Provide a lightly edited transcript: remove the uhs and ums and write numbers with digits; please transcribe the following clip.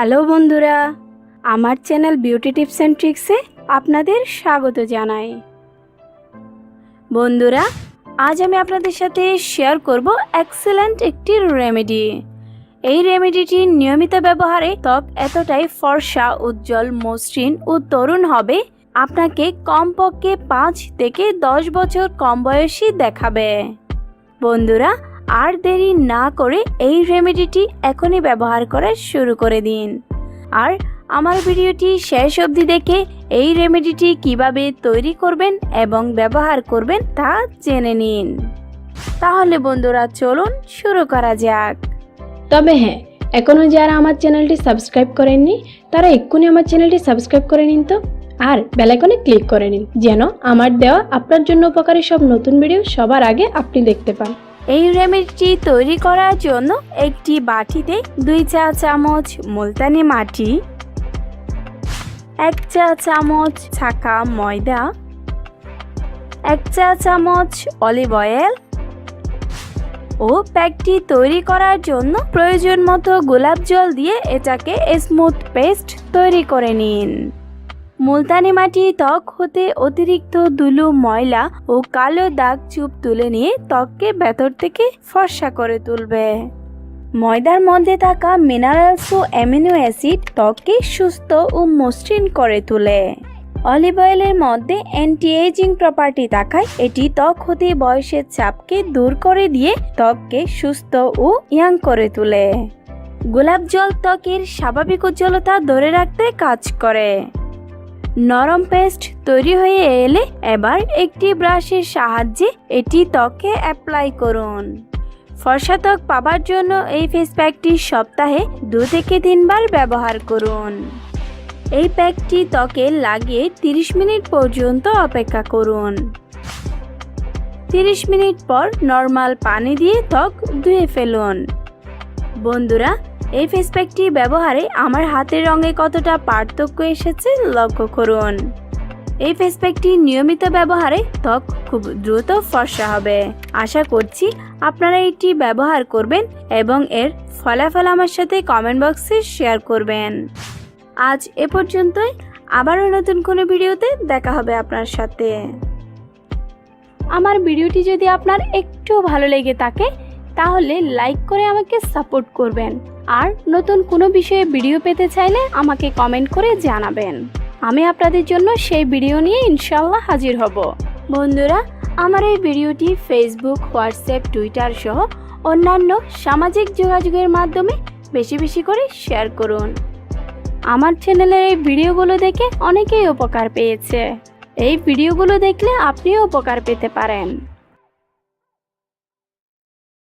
Hello বন্ধুরা, আমার channel beauty tips and ট্রিক্সে আপনাদের স্বাগত জানাই। বন্ধুরা, আজ আমি আপনাদের সাথে শেয়ার করব এক্সেলেন্ট একটি রেমেডি। এই রেমেডিটি নিয়মিত ব্যবহারে ত্বক এতটাই ফর্সা, উজ্জ্বল, মসৃণ ও তরুণ হবে, আপনাকে কমপক্ষে 5 থেকে 10 বছর কম বয়সী দেখাবে। বন্ধুরা, আর দেরি না করে এই রেমেডিটি এখনই ব্যবহার করা শুরু করে দিন। আর আমার ভিডিওটি শেষ অবধি দেখে এই রেমেডিটি কিভাবে তৈরি করবেন এবং ব্যবহার করবেন তা জেনে নিন। তাহলে বন্ধুরা, চলুন শুরু করা যাক। তবে হ্যাঁ, এখনও যারা আমার চ্যানেলটি সাবস্ক্রাইব করেননি তারা এক্ষুনি আমার চ্যানেলটি সাবস্ক্রাইব করে নিন তো, আর বেল আইকনে ক্লিক করে নিন যেন আমার দেওয়া আপনার জন্য উপকারী সব নতুন ভিডিও সবার আগে আপনি দেখতে পান। এই রেমেডিটি তৈরি করার জন্য একটি বাটিতে 2 চা চামচ মুলতানি মাটি, 1 চা চামচ ছাকা ময়দা, 1 চা চামচ অলিভ অয়েল ও প্যাকটি তৈরি করার জন্য প্রয়োজন মতো গোলাপ জল দিয়ে এটাকে স্মুথ পেস্ট তৈরি করে নিন। মুলতানি মাটি ত্বক হতে অতিরিক্ত ধুলো, ময়লা ও কালো দাগ চুপ তুলে নিয়ে ত্বককে ভেতর থেকে ফর্সা করে তুলবে। ময়দার মধ্যে থাকা মিনারেলস ও অ্যামিনো অ্যাসিড ত্বককে সুস্থ ও মসৃণ করে তোলে। অলিভ অয়েলের মধ্যে অ্যান্টি এজিং প্রপার্টি থাকায় এটি ত্বক হতে বয়সের চাপকে দূর করে দিয়ে ত্বককে সুস্থ ও ইয়াং করে তোলে। গোলাপ জল ত্বকের স্বাভাবিক উজ্জ্বলতা ধরে রাখতে কাজ করে। নরম পেস্ট তৈরি হয়ে এলে এবার একটি ব্রাশের সাহায্যে এটি ত্বকে অ্যাপ্লাই করুন। ফর্সা ত্বক পাবার জন্য এই ফেস প্যাকটি সপ্তাহে 2 থেকে 3 বার ব্যবহার করুন। এই প্যাকটি ত্বকে লাগিয়ে 30 মিনিট পর্যন্ত অপেক্ষা করুন। 30 মিনিট পর নর্মাল পানি দিয়ে ত্বক ধুয়ে ফেলুন। বন্ধুরা, এই ফেস প্যাকটি ব্যবহারে আমার হাতের রঙে কতটা পার্থক্য এসেছে লক্ষ্য করুন। এই ফেস প্যাকটি নিয়মিত ব্যবহারে ত্বক খুব দ্রুত ফর্সা হবে। আশা করছি আপনারা এটি ব্যবহার করবেন এবং এর ফলাফল আমার সাথে কমেন্ট বক্সে শেয়ার করবেন। আজ এ পর্যন্তই, আবারও নতুন কোনো ভিডিওতে দেখা হবে আপনার সাথে। আমার ভিডিওটি যদি আপনার একটু ভালো লেগে থাকে তাহলে লাইক করে আমাকে সাপোর্ট করবেন, আর নতুন কোনো বিষয়ে ভিডিও পেতে চাইলে আমাকে কমেন্ট করে জানাবেন। আমি আপনাদের জন্য সেই ভিডিও নিয়ে ইনশাআল্লাহ হাজির হব। বন্ধুরা, আমার এই ভিডিওটি ফেসবুক, হোয়াটসঅ্যাপ, টুইটার সহ অন্যান্য সামাজিক যোগাযোগের মাধ্যমে বেশি বেশি করে শেয়ার করুন। আমার চ্যানেলের এই ভিডিওগুলো দেখে অনেকেই উপকার পেয়েছে। এই ভিডিওগুলো দেখলে আপনিও উপকার পেতে পারেন।